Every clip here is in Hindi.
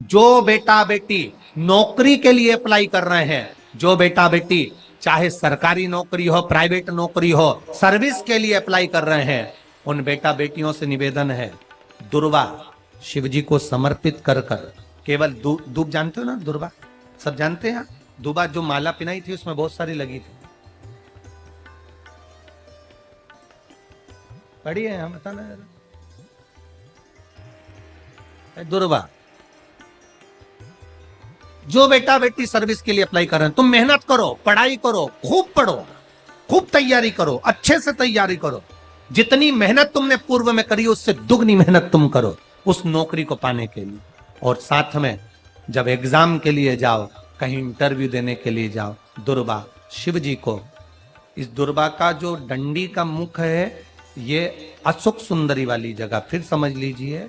जो बेटा बेटी नौकरी के लिए अप्लाई कर रहे हैं, जो बेटा बेटी चाहे सरकारी नौकरी हो, प्राइवेट नौकरी हो, सर्विस के लिए अप्लाई कर रहे हैं, उन बेटा बेटियों से निवेदन है, दुर्वा शिव जी को समर्पित कर कर केवल दूब जानते हो ना, दुर्वा सब जानते हैं। दुबा जो माला पिनाई थी उसमें बहुत सारी लगी थी, पढ़ी है हम, बताना जरा। दुर्वा जो बेटा बेटी सर्विस के लिए अप्लाई कर रहे हैं, तुम मेहनत करो, पढ़ाई करो, खूब पढ़ो, खूब तैयारी करो, अच्छे से तैयारी करो, जितनी मेहनत तुमने पूर्व में करी उससे दुगनी मेहनत तुम करो उस नौकरी को पाने के लिए। और साथ में जब एग्जाम के लिए जाओ, कहीं इंटरव्यू देने के लिए जाओ, दुर्वा शिव जी को, इस दुर्वा का जो डंडी का मुख है ये अशोक सुंदरी वाली जगह, फिर समझ लीजिए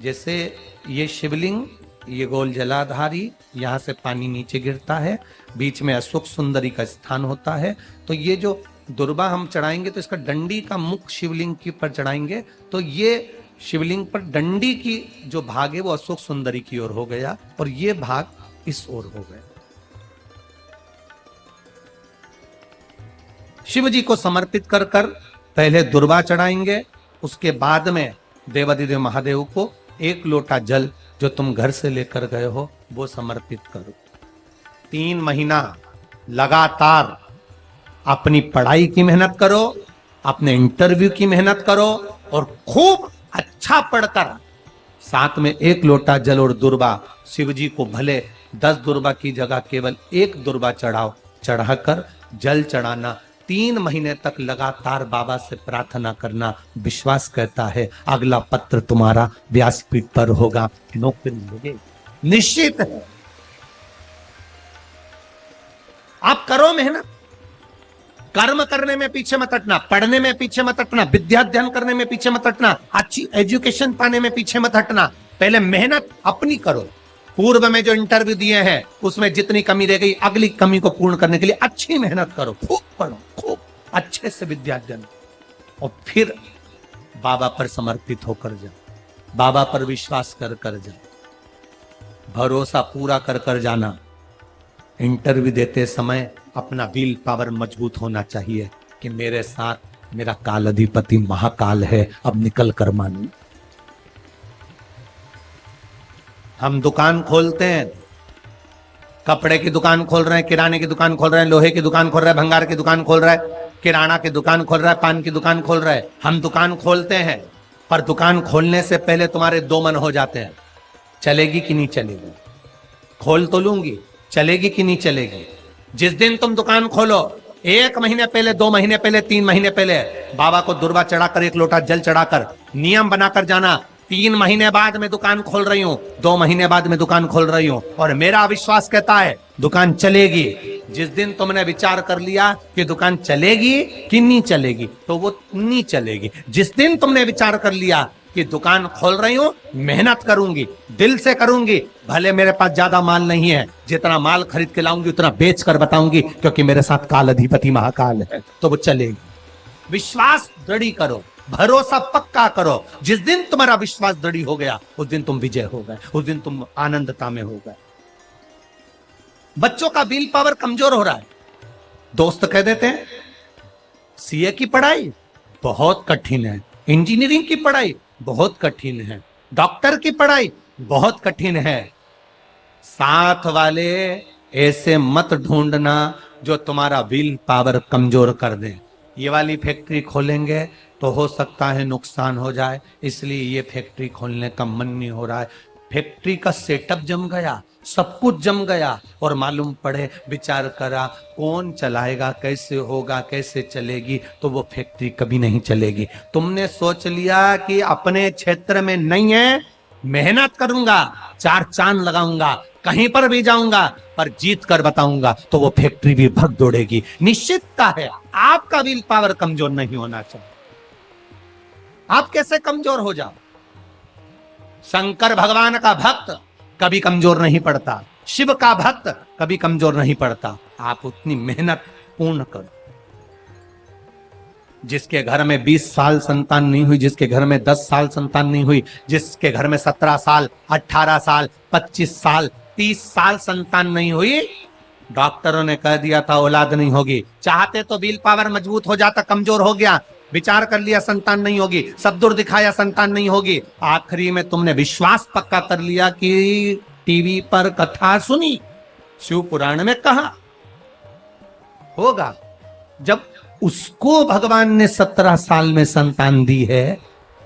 जैसे ये शिवलिंग, ये गोल जलाधारी, यहां से पानी नीचे गिरता है, बीच में अशोक सुंदरी का स्थान होता है। तो ये जो दुर्वा हम चढ़ाएंगे तो इसका डंडी का मुख शिवलिंग के ऊपर चढ़ाएंगे, तो ये शिवलिंग पर डंडी की जो भाग है वो अशोक सुंदरी की ओर हो गया और ये भाग इस ओर हो गया। शिव जी को समर्पित कर कर पहले दुर्वा चढ़ाएंगे, उसके बाद में देवाधिदेव महादेव को एक लोटा जल जो तुम घर से लेकर गए हो वो समर्पित करो। 3 महीना लगातार अपनी पढ़ाई की मेहनत करो, अपने इंटरव्यू की मेहनत करो और खूब अच्छा पढ़कर साथ में 1 लोटा जल और दुर्वा, शिव जी को भले 10 दुर्वा की जगह केवल 1 दुर्वा चढ़ाओ, चढ़ाकर जल चढ़ाना, 3 महीने तक लगातार बाबा से प्रार्थना करना। विश्वास कहता है अगला पत्र तुम्हारा व्यासपीठ पर होगा, नौकरी मिलेगी, निश्चित है। आप करो मेहनत, कर्म करने में पीछे मत हटना, पढ़ने में पीछे मत हटना, विद्या अध्ययन करने में पीछे मत हटना, अच्छी एजुकेशन पाने में पीछे मत हटना। पहले मेहनत अपनी करो। पूर्व में जो इंटरव्यू दिए हैं उसमें जितनी कमी रह गई, अगली कमी को पूर्ण करने के लिए अच्छी मेहनत करो, खूब पढ़ो, खूब अच्छे से विद्या अध्ययन, और फिर बाबा पर समर्पित होकर जाओ, बाबा पर विश्वास कर कर जाओ, भरोसा पूरा कर कर जाना। इंटरव्यू देते समय अपना विल पावर मजबूत होना चाहिए कि मेरे साथ मेरा काल अधिपति महाकाल है, अब निकल कर मानू। हम दुकान खोलते हैं, कपड़े की दुकान खोल रहे हैं, किराने की दुकान खोल रहे हैं, लोहे की दुकान खोल रहे हैं, भंगार की दुकान खोल रहा है, किराना की दुकान खोल रहा है, पान की दुकान खोल रहा है। हम दुकान खोलते हैं, पर दुकान खोलने से पहले तुम्हारे 2 मन हो जाते हैं, चलेगी कि नहीं चलेगी, खोल तो लूंगी, चलेगी कि नहीं चलेगी। जिस दिन तुम दुकान खोलो 1 महीने पहले, 2 महीने पहले, 3 महीने पहले बाबा को दुर्वा चढ़ाकर 1 लोटा जल चढ़ाकर नियम बनाकर जाना, 3 महीने बाद में दुकान खोल रही हूं, 2 महीने बाद में दुकान खोल रही हूं और मेरा विश्वास कहता है दुकान चलेगी। जिस दिन तुमने विचार कर लिया कि दुकान चलेगी कि नहीं चलेगी तो वो नहीं चलेगी। जिस दिन तुमने विचार कर लिया कि दुकान खोल रही हूं, मेहनत करूंगी, दिल से करूंगी, भले मेरे पास ज्यादा माल नहीं है, जितना माल खरीद के लाऊंगी उतना बेच कर बताऊंगी क्योंकि मेरे साथ काल अधिपति महाकाल है, तो वो चलेगी। विश्वास दृढ़ करो, भरोसा पक्का करो। जिस दिन तुम्हारा विश्वास दृढ़ हो गया उस दिन तुम विजय हो गए, उस दिन तुम आनंदता में हो गए। बच्चों का विल पावर कमजोर हो रहा है, दोस्त कह देते हैं सीए की पढ़ाई बहुत कठिन है, इंजीनियरिंग की पढ़ाई बहुत कठिन है, डॉक्टर की पढ़ाई बहुत कठिन है। साथ वाले ऐसे मत ढूंढना जो तुम्हारा विल पावर कमजोर कर दे। ये वाली फैक्ट्री खोलेंगे तो हो सकता है नुकसान हो जाए, इसलिए ये फैक्ट्री खोलने का मन नहीं हो रहा है। फैक्ट्री का सेटअप जम गया, सब कुछ जम गया और मालूम पड़े, विचार करा कौन चलाएगा, कैसे होगा, कैसे चलेगी, तो वो फैक्ट्री कभी नहीं चलेगी। तुमने सोच लिया कि अपने क्षेत्र में नहीं है, मेहनत करूंगा, 4 चांद लगाऊंगा, कहीं पर भी जाऊंगा पर जीत कर बताऊंगा, तो वो फैक्ट्री भी भग दौड़ेगी। निश्चितता है आपका विल पावर कमजोर नहीं होना चाहिए। आप कैसे कमजोर हो जाओ? शंकर भगवान का भक्त कभी कमजोर नहीं पड़ता, शिव का भक्त कभी कमजोर नहीं पड़ता। आप उतनी मेहनत पूर्ण करो। जिसके घर में 20 साल संतान नहीं हुई, जिसके घर में 10 साल संतान नहीं हुई, जिसके घर में 17 साल, 18 साल, 25 साल, 30 साल संतान नहीं हुई, डॉक्टरों ने कह दिया था औलाद नहीं होगी। चाहते तो विल पावर मजबूत हो जाता, कमजोर हो गया, विचार कर लिया संतान नहीं होगी, सब दूर दिखाया संतान नहीं होगी, आखिरी में तुमने विश्वास पक्का कर लिया कि टीवी पर कथा सुनी, शिव पुराण में कहा होगा। जब उसको भगवान ने 17 साल में संतान दी है,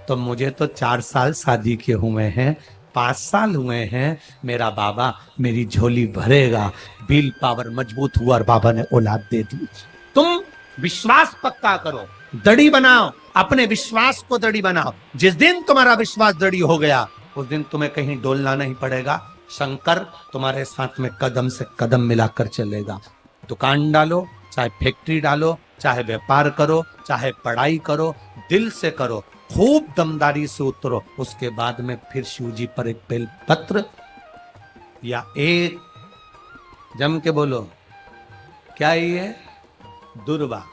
तो मुझे तो 4 साल शादी के हुए हैं, 5 साल हुए हैं, मेरा बाबा मेरी झोली भरेगा। विल पावर मजबूत हुआ और बाबा ने औलाद दे दी। तुम विश्वास पक्का करो, दड़ी बनाओ, अपने विश्वास को दड़ी बनाओ। जिस दिन तुम्हारा विश्वास दड़ी हो गया, उस दिन तुम्हें कहीं डोलना नहीं पड़ेगा। शंकर तुम्हारे साथ में कदम से कदम मिलाकर चलेगा। दुकान डालो, चाहे फैक्ट्री डालो, चाहे व्यापार करो, चाहे पढ़ाई करो, दिल से करो, खूब दमदारी से उतरो। उसके बाद में फिर शिव जी पर एक बेल पत्र या एक, जम के बोलो, क्या ये दुर्वा,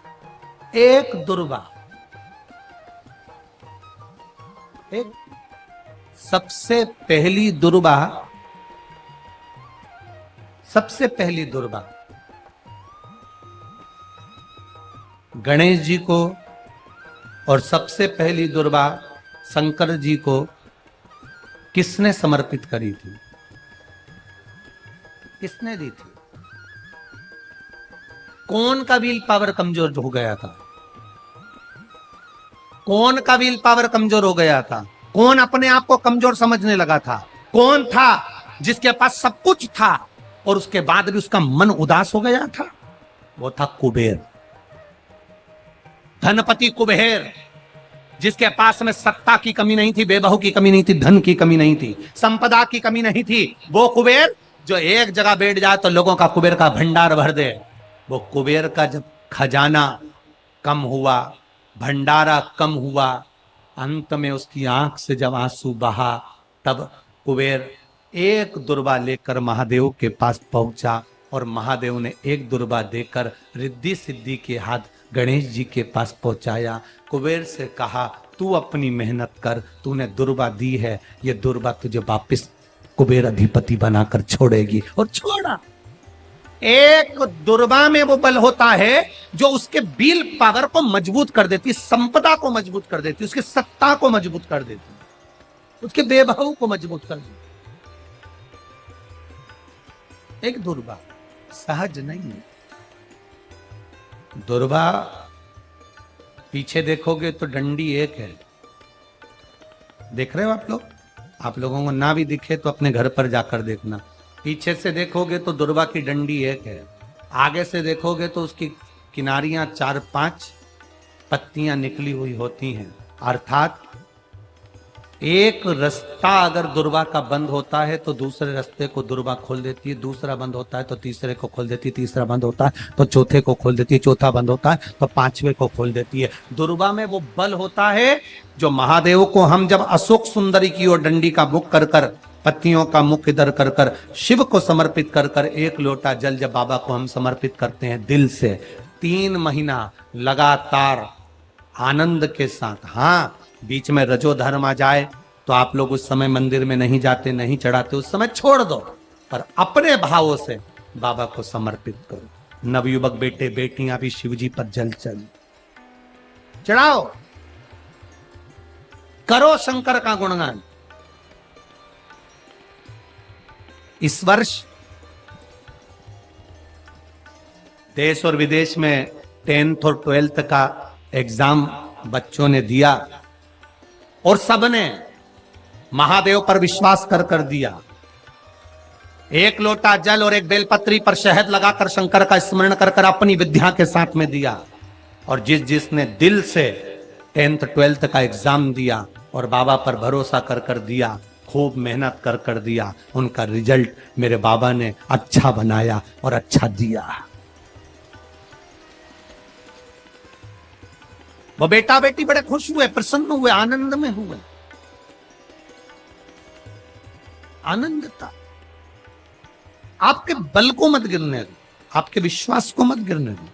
एक दुर्वा, एक सबसे पहली दुर्वा, सबसे पहली दुर्वा गणेश जी को, और सबसे पहली दुर्वा शंकर जी को किसने समर्पित करी थी? किसने दी थी? कौन का विल पावर कमजोर हो गया था? कौन का विल पावर कमजोर हो गया था? कौन अपने आप को कमजोर समझने लगा था? कौन था जिसके पास सब कुछ था और उसके बाद भी उसका मन उदास हो गया था? वो था कुबेर, धनपति कुबेर, जिसके पास में सत्ता की कमी नहीं थी, बेबहू की कमी नहीं थी, धन की कमी नहीं थी, संपदा की कमी नहीं थी। वो कुबेर जो एक जगह बैठ जाए तो लोगों का कुबेर का भंडार भर दे। वो कुबेर का जब खजाना कम हुआ, भंडारा कम हुआ, अंत में उसकी आंख से जब आंसू बहा, तब कुबेर एक दुर्वा लेकर महादेव के पास पहुंचा और महादेव ने एक दुर्वा देकर रिद्धि सिद्धि के हाथ गणेश जी के पास पहुंचाया। कुबेर से कहा, तू अपनी मेहनत कर, तूने दुर्वा दी है, ये दुर्वा तुझे वापिस कुबेर अधिपति बनाकर छोड़ेगी। और छोड़ा। एक दुर्वा में वो बल होता है जो उसके विल पावर को मजबूत कर देती, संपदा को मजबूत कर देती, उसकी सत्ता को मजबूत कर देती, उसके बेबहू को मजबूत कर देती। एक दुर्वा सहज नहीं है। दुर्वा पीछे देखोगे तो डंडी एक है, देख रहे हो आप लोग? आप लोगों को ना भी दिखे तो अपने घर पर जाकर देखना। पीछे से देखोगे तो दुर्वा की डंडी एक है, आगे से देखोगे तो उसकी किनारियां 4-5 पत्तियां निकली हुई होती हैं। अर्थात एक रास्ता अगर दुर्वा का बंद होता है तो दूसरे रास्ते को दुर्वा खोल देती है, दूसरा बंद होता है तो तीसरे को खोल देती है, तीसरा बंद होता है तो चौथे को खोल देती है, चौथा बंद होता है तो 5वें को खोल देती है। दुर्वा में वो बल होता है जो महादेव को हम जब अशोक सुंदरी की ओर डंडी का मुख कर कर, पत्तियों का मुख इधर कर कर, शिव को समर्पित कर कर, एक लोटा जल जब बाबा को हम समर्पित करते हैं दिल से, 3 महीना लगातार आनंद के साथ, हाँ बीच में रजो धर्म आ जाए तो आप लोग उस समय मंदिर में नहीं जाते, नहीं चढ़ाते, उस समय छोड़ दो, पर अपने भावों से बाबा को समर्पित करो। नवयुवक बेटे बेटियां भी शिव जी पर जल चढ़ाओ, करो शंकर का गुणगान। इस वर्ष देश और विदेश में 10th और 12th का एग्जाम बच्चों ने दिया और सबने महादेव पर विश्वास कर कर दिया। एक लोटा जल और एक बेलपत्री पर शहद लगाकर शंकर का स्मरण कर कर अपनी विद्या के साथ में दिया। और जिसने दिल से 10th 12th का एग्जाम दिया और बाबा पर भरोसा कर कर दिया, खूब मेहनत कर कर दिया, उनका रिजल्ट मेरे बाबा ने अच्छा बनाया और अच्छा दिया। वो बेटा बेटी बड़े खुश हुए, प्रसन्न हुए, आनंद में हुए, आनंद था। आपके बल को मत गिरने दो, आपके विश्वास को मत गिरने दो।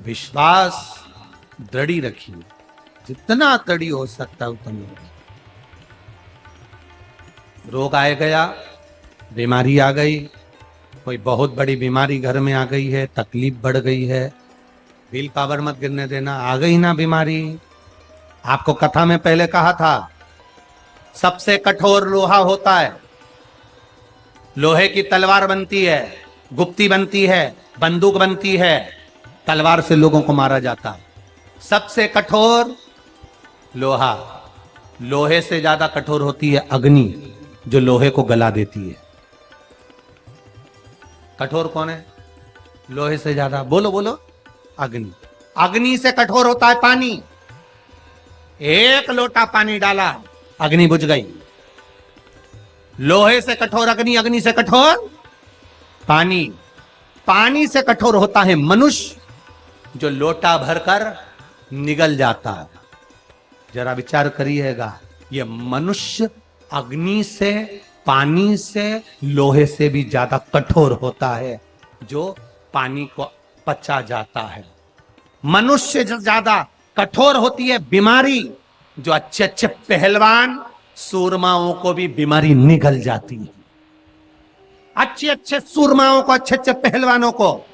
विश्वास दृढ़ी रखिए, जितना दृढ़ी हो सकता है उतनी रखिए। रोग आए गया, बीमारी आ गई, कोई बहुत बड़ी बीमारी घर में आ गई है, तकलीफ बढ़ गई है, विल पावर मत गिरने देना। आ गई ना बीमारी, आपको कथा में पहले कहा था, सबसे कठोर लोहा होता है, लोहे की तलवार बनती है, गुप्ती बनती है, बंदूक बनती है, तलवार से लोगों को मारा जाता है। सबसे कठोर लोहा, लोहे से ज्यादा कठोर होती है अग्नि, जो लोहे को गला देती है। कठोर कौन है लोहे से ज्यादा? बोलो बोलो, अग्नि। अग्नि से कठोर होता है पानी। एक लोटा पानी डाला, अग्नि बुझ गई। लोहे से कठोर अग्नि, अग्नि से कठोर पानी। पानी से कठोर होता है मनुष्य, जो लोटा भरकर निगल जाता है। जरा विचार करिएगा, ये मनुष्य अग्नि से, पानी से, लोहे से भी ज्यादा कठोर होता है, जो पानी को पचा जाता है। मनुष्य से ज्यादा कठोर होती है बीमारी, जो अच्छे अच्छे पहलवान सूरमाओं को भी बीमारी निगल जाती है। अच्छे अच्छे सूरमाओं को, अच्छे अच्छे पहलवानों को,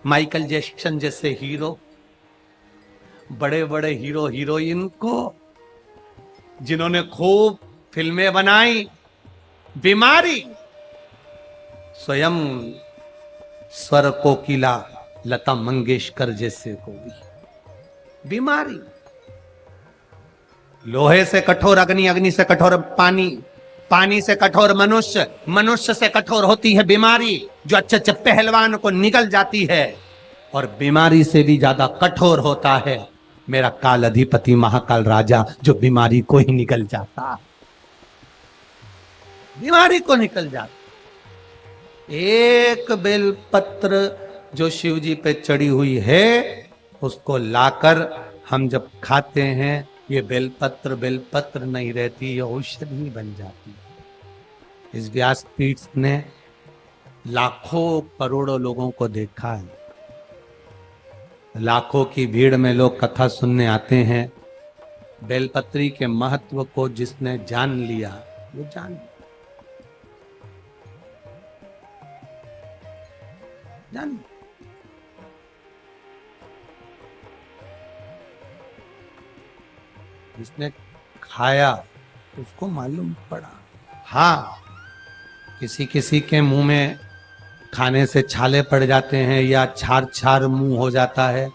माइकल जैक्सन जैसे हीरो, बड़े बड़े हीरो हीरोइन को, जिन्होंने खूब फिल्में बनाई, बीमारी स्वयं स्वर कोकिला लता मंगेशकर जैसे को भी बीमारी। लोहे से कठोर अग्नि, अग्नि से कठोर पानी, पानी से कठोर मनुष्य, मनुष्य से कठोर होती है बीमारी, जो अच्छे अच्छे पहलवान को निगल जाती है। और बीमारी से भी ज्यादा कठोर होता है मेरा काल अधिपति महाकाल राजा, जो बीमारी को ही निकल जाता, बीमारी को निकल जाता। एक बेलपत्र जो शिव जी पे चढ़ी हुई है, उसको लाकर हम जब खाते हैं, ये बेलपत्र नहीं रहती, ये औषधि बन जाती है। इस व्यासपीठ ने लाखों करोड़ों लोगों को देखा है। लाखों की भीड़ में लोग कथा सुनने आते हैं। बेलपत्री के महत्व को जिसने जान लिया, वो जान जिसने खाया उसको मालूम पड़ा। हाँ, किसी किसी के मुंह में खाने से छाले पड़ जाते हैं, या छार छार मुंह हो जाता है,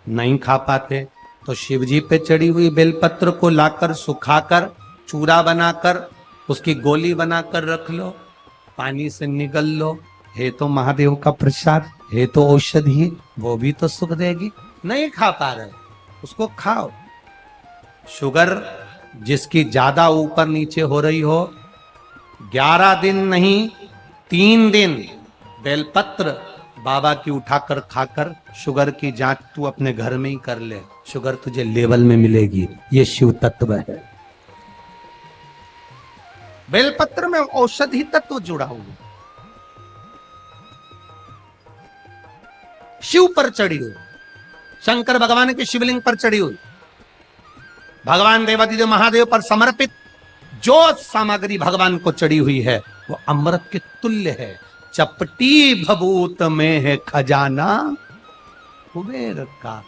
नहीं खा पाते, तो शिवजी पे चढ़ी हुई बेलपत्र को लाकर सुखाकर चूरा बनाकर उसकी गोली बनाकर रख लो, पानी से निगल लो। है तो महादेव का प्रसाद, है तो औषधि, वो भी तो सुख देगी। नहीं खा पा रहे, उसको खाओ। शुगर जिसकी ज्यादा ऊपर नीचे हो रही हो, 11 दिन नहीं 3 दिन बेलपत्र बाबा की उठाकर खाकर शुगर की जांच तू अपने घर में ही कर ले, शुगर तुझे लेवल में मिलेगी। ये शिव तत्व है। बेलपत्र में औषधि तत्व जुड़ा हुआ, शिव पर चढ़ी हुई, शंकर भगवान के शिवलिंग पर चढ़ी हुई, भगवान देवादिदेव महादेव पर समर्पित जो सामग्री भगवान को चढ़ी हुई है, वो अमृत के तुल्य है। चपटी भभूत में है खजाना कुबेर का।